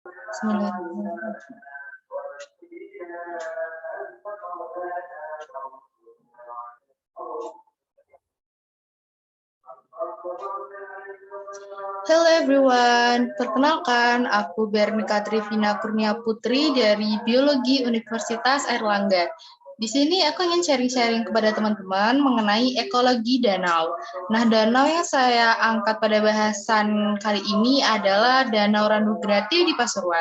Bismillahirrahmanirrahim. Hello everyone, perkenalkan aku Bernika Trivina Kurnia Putri dari Biologi Universitas Airlangga. Di sini aku ingin sharing-sharing kepada teman-teman mengenai ekologi danau. Nah, danau yang saya angkat pada bahasan kali ini adalah Danau Randugrati di Pasuruan.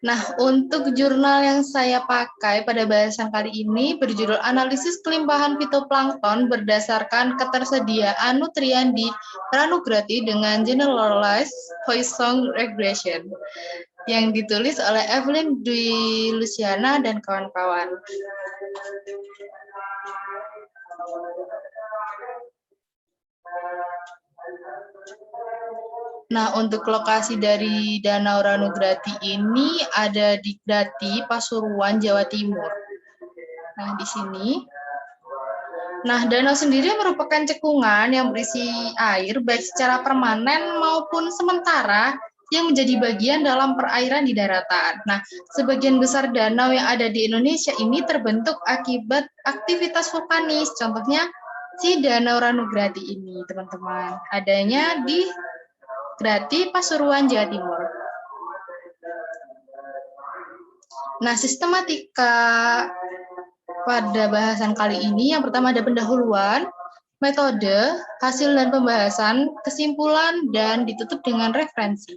Nah, untuk jurnal yang saya pakai pada bahasan kali ini berjudul Analisis Kelimpahan Fitoplankton berdasarkan ketersediaan nutrien di Randugrati dengan Generalized Poisson Regression yang ditulis oleh Evelyn Dwi Luciana dan kawan-kawan. Nah, untuk lokasi dari Danau Randugrati ini ada di Grati, Pasuruan, Jawa Timur. Nah, di sini. Nah, danau sendiri merupakan cekungan yang berisi air baik secara permanen maupun sementara yang menjadi bagian dalam perairan di daratan. Nah, sebagian besar danau yang ada di Indonesia ini terbentuk akibat aktivitas vulkanis. Contohnya si Danau Randugrati ini, teman-teman. Adanya di Grati, Pasuruan, Jawa Timur. Nah, sistematika pada bahasan kali ini yang pertama ada pendahuluan, metode, hasil dan pembahasan, kesimpulan, dan ditutup dengan referensi.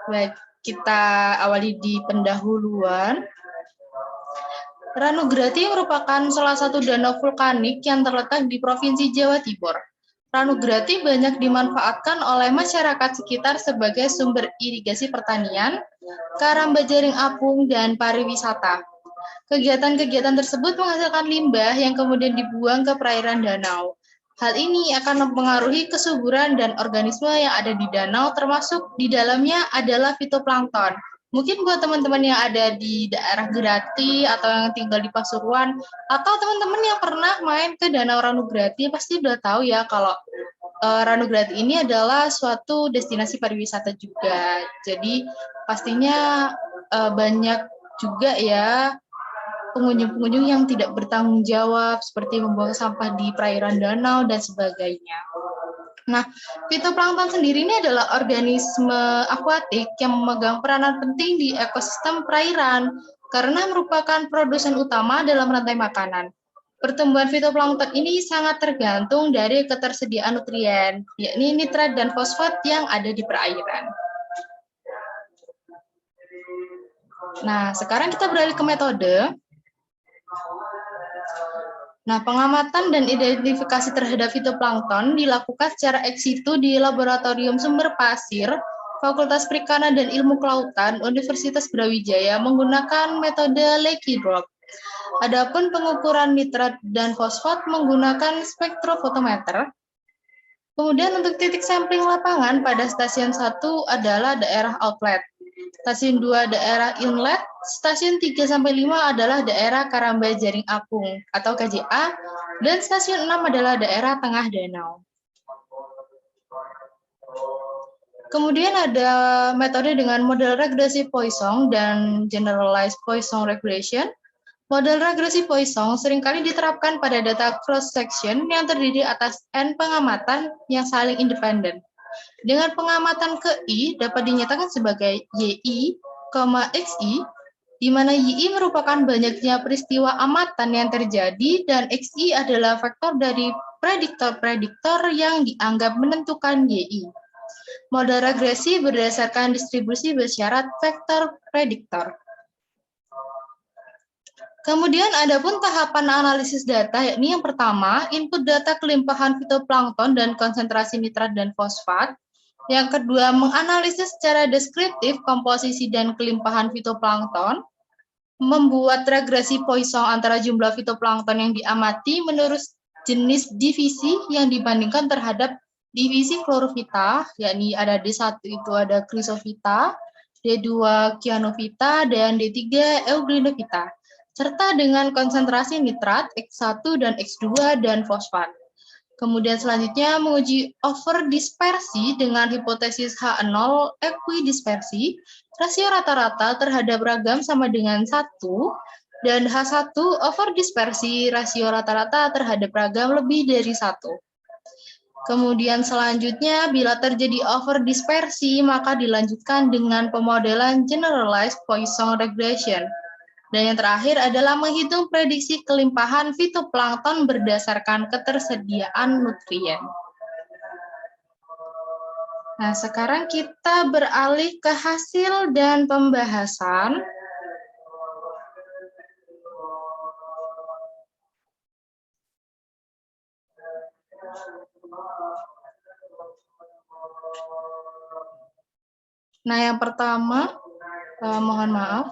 Baik, kita awali di pendahuluan. Randugrati merupakan salah satu danau vulkanik yang terletak di Provinsi Jawa Timur. Randugrati banyak dimanfaatkan oleh masyarakat sekitar sebagai sumber irigasi pertanian, karamba jaring apung, dan pariwisata. Kegiatan-kegiatan tersebut menghasilkan limbah yang kemudian dibuang ke perairan danau. Hal ini akan mempengaruhi kesuburan dan organisme yang ada di danau, termasuk di dalamnya adalah fitoplankton. Mungkin buat teman-teman yang ada di daerah Grati atau yang tinggal di Pasuruan, atau teman-teman yang pernah main ke Danau Randugrati, pasti udah tahu ya kalau Randugrati ini adalah suatu destinasi pariwisata juga. Jadi pastinya banyak juga ya pengunjung-pengunjung yang tidak bertanggung jawab seperti membuang sampah di perairan danau dan sebagainya. Nah, fitoplankton sendiri ini adalah organisme akuatik yang memegang peranan penting di ekosistem perairan karena merupakan produsen utama dalam rantai makanan. Pertumbuhan fitoplankton ini sangat tergantung dari ketersediaan nutrien, yakni nitrat dan fosfat yang ada di perairan. Nah, sekarang kita beralih ke metode. Nah, pengamatan dan identifikasi terhadap fitoplankton dilakukan secara ex situ di Laboratorium Sumber Pasir, Fakultas Perikanan dan Ilmu Kelautan, Universitas Brawijaya menggunakan metode Leakey Drop. Adapun pengukuran nitrat dan fosfat menggunakan spektrofotometer. Kemudian untuk titik sampling lapangan pada stasiun 1 adalah daerah outlet. Stasiun 2 daerah inlet, stasiun 3-5 adalah daerah Karamba Jaring Apung atau KJA, dan stasiun 6 adalah daerah tengah danau. Kemudian ada metode dengan model regresi Poisson dan generalized Poisson regression. Model regresi Poisson seringkali diterapkan pada data cross-section yang terdiri atas N pengamatan yang saling independen. Dengan pengamatan ke I dapat dinyatakan sebagai YI, XI, di mana YI merupakan banyaknya peristiwa amatan yang terjadi dan XI adalah faktor dari prediktor-prediktor yang dianggap menentukan YI. Model regresi berdasarkan distribusi bersyarat vektor prediktor. Kemudian ada pun tahapan analisis data, yakni yang pertama, input data kelimpahan fitoplankton dan konsentrasi nitrat dan fosfat. Yang kedua, menganalisis secara deskriptif komposisi dan kelimpahan fitoplankton, membuat regresi Poisson antara jumlah fitoplankton yang diamati menurut jenis divisi yang dibandingkan terhadap divisi Chlorophyta, yakni ada D1 itu ada Chrysophyta, D2 Cyanophyta, dan D3 Eugrinophyta, serta dengan konsentrasi nitrat, X1 dan X2, dan fosfat. Kemudian selanjutnya menguji overdispersi dengan hipotesis H0 equidispersi, rasio rata-rata terhadap ragam sama dengan 1, dan H1 overdispersi, rasio rata-rata terhadap ragam lebih dari 1. Kemudian selanjutnya, bila terjadi overdispersi, maka dilanjutkan dengan pemodelan generalized Poisson regression. Dan yang terakhir adalah menghitung prediksi kelimpahan fitoplankton berdasarkan ketersediaan nutrien. Nah, sekarang kita beralih ke hasil dan pembahasan. Nah, yang pertama, mohon maaf.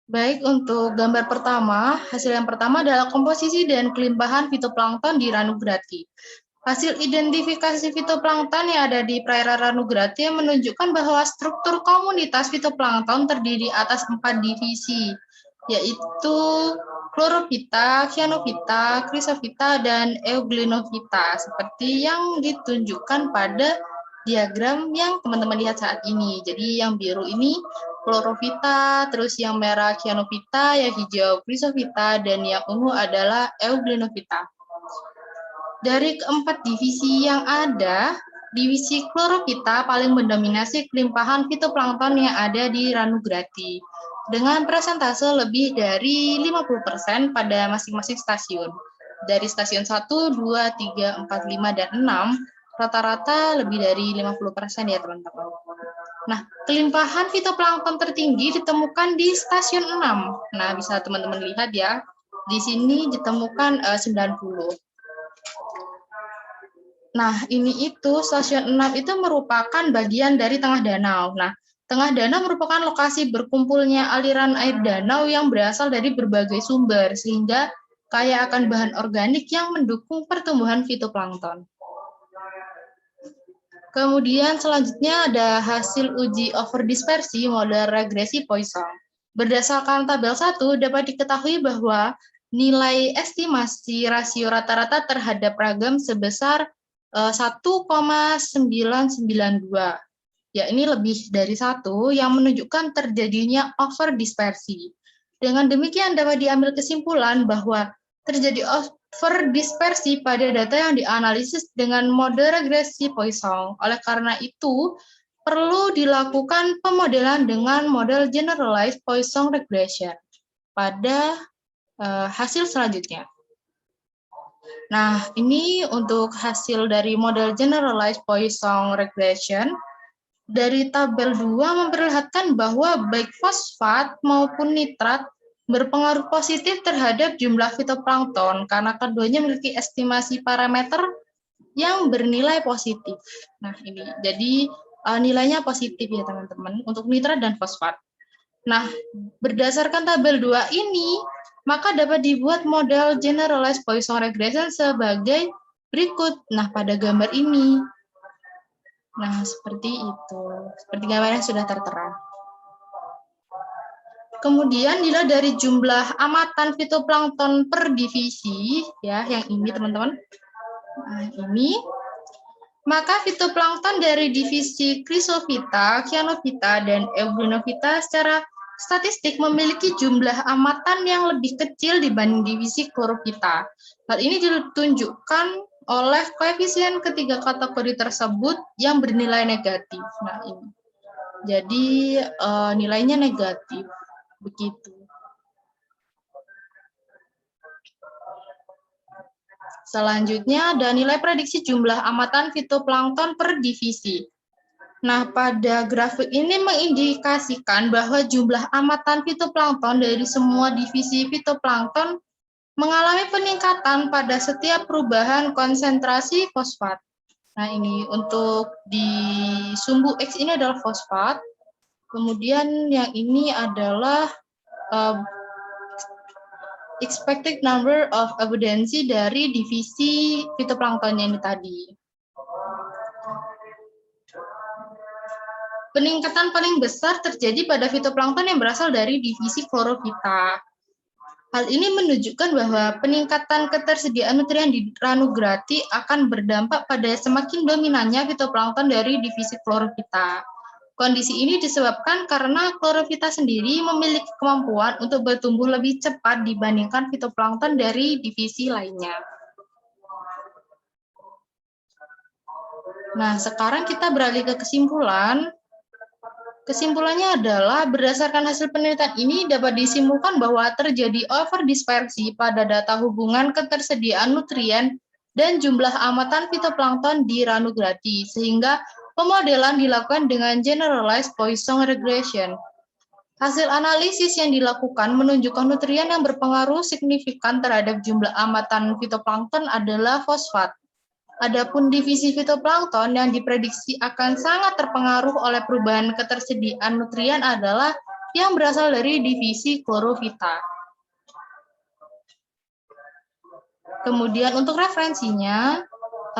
Baik, untuk gambar pertama, hasil yang pertama adalah komposisi dan kelimpahan fitoplankton di Ranugrati. Hasil identifikasi fitoplankton yang ada di perairan Ranugrati menunjukkan bahwa struktur komunitas fitoplankton terdiri atas 4 divisi, yaitu Chlorophyta, Cyanophyta, Chrysophyta, dan Euglenovita, seperti yang ditunjukkan pada diagram yang teman-teman lihat saat ini. Jadi yang biru ini Chlorophyta, terus yang merah Cyanophyta, yang hijau Chrysophyta, dan yang ungu adalah Euglenovita. Dari keempat divisi yang ada, divisi Chlorophyta paling mendominasi kelimpahan fitoplankton yang ada di Ranugrati, dengan persentase lebih dari 50% pada masing-masing stasiun. Dari stasiun 1, 2, 3, 4, 5, dan 6, rata-rata lebih dari 50% ya teman-teman. Nah, kelimpahan fitoplankton tertinggi ditemukan di stasiun 6. Nah, bisa teman-teman lihat ya, di sini ditemukan 90. Nah, ini itu stasiun 6 itu merupakan bagian dari tengah danau. Nah, tengah danau merupakan lokasi berkumpulnya aliran air danau yang berasal dari berbagai sumber, sehingga kaya akan bahan organik yang mendukung pertumbuhan fitoplankton. Kemudian selanjutnya ada hasil uji overdispersi model regresi Poisson. Berdasarkan tabel 1 dapat diketahui bahwa nilai estimasi rasio rata-rata terhadap ragam sebesar 1,992. Ya, ini lebih dari 1 yang menunjukkan terjadinya overdispersi. Dengan demikian dapat diambil kesimpulan bahwa terjadi overdispersi pada data yang dianalisis dengan mode regresi Poisson. Oleh karena itu, perlu dilakukan pemodelan dengan model generalized Poisson regression pada hasil selanjutnya. Nah, ini untuk hasil dari model generalized Poisson regression. Dari tabel 2 memperlihatkan bahwa baik fosfat maupun nitrat berpengaruh positif terhadap jumlah fitoplankton karena keduanya memiliki estimasi parameter yang bernilai positif. Nah, ini jadi nilainya positif ya teman-teman untuk nitrat dan fosfat. Nah, berdasarkan tabel 2 ini, maka dapat dibuat model generalized Poisson regression sebagai berikut. Nah, pada gambar ini. Nah, seperti itu. Seperti gambar yang sudah tertera. Kemudian dilihat dari jumlah amatan fitoplankton per divisi, ya, yang ini teman-teman. Nah, ini. Maka fitoplankton dari divisi Chrysophyta, Cyanophyta, dan Euglenovita secara statistik memiliki jumlah amatan yang lebih kecil dibanding divisi Chlorophyta. Hal ini ditunjukkan oleh koefisien ketiga kategori tersebut yang bernilai negatif. Nah, ini. Jadi nilainya negatif. Begitu. Selanjutnya ada nilai prediksi jumlah amatan fitoplankton per divisi. Nah, pada grafik ini mengindikasikan bahwa jumlah amatan fitoplankton dari semua divisi fitoplankton mengalami peningkatan pada setiap perubahan konsentrasi fosfat. Nah, ini untuk di sumbu X ini adalah fosfat. Kemudian yang ini adalah expected number of abundancy dari divisi fitoplanktonnya ini tadi. Peningkatan paling besar terjadi pada fitoplankton yang berasal dari divisi klorofita. Hal ini menunjukkan bahwa peningkatan ketersediaan nutrien di Ranograti akan berdampak pada semakin dominannya fitoplankton dari divisi klorofita. Kondisi ini disebabkan karena klorofita sendiri memiliki kemampuan untuk bertumbuh lebih cepat dibandingkan fitoplankton dari divisi lainnya. Nah, sekarang kita beralih ke kesimpulan. Kesimpulannya adalah berdasarkan hasil penelitian ini dapat disimpulkan bahwa terjadi overdispersi pada data hubungan ketersediaan nutrien dan jumlah amatan fitoplankton di Ranograti, sehingga pemodelan dilakukan dengan generalized Poisson regression. Hasil analisis yang dilakukan menunjukkan nutrien yang berpengaruh signifikan terhadap jumlah amatan fitoplankton adalah fosfat. Adapun divisi fitoplankton yang diprediksi akan sangat terpengaruh oleh perubahan ketersediaan nutrien adalah yang berasal dari divisi klorofita. Kemudian untuk referensinya,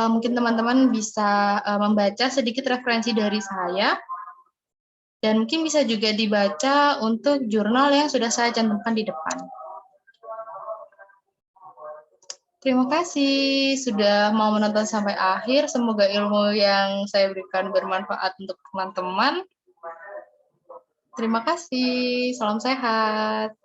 mungkin teman-teman bisa membaca sedikit referensi dari saya, dan mungkin bisa juga dibaca untuk jurnal yang sudah saya cantumkan di depan. Terima kasih sudah mau menonton sampai akhir. Semoga ilmu yang saya berikan bermanfaat untuk teman-teman. Terima kasih. Salam sehat.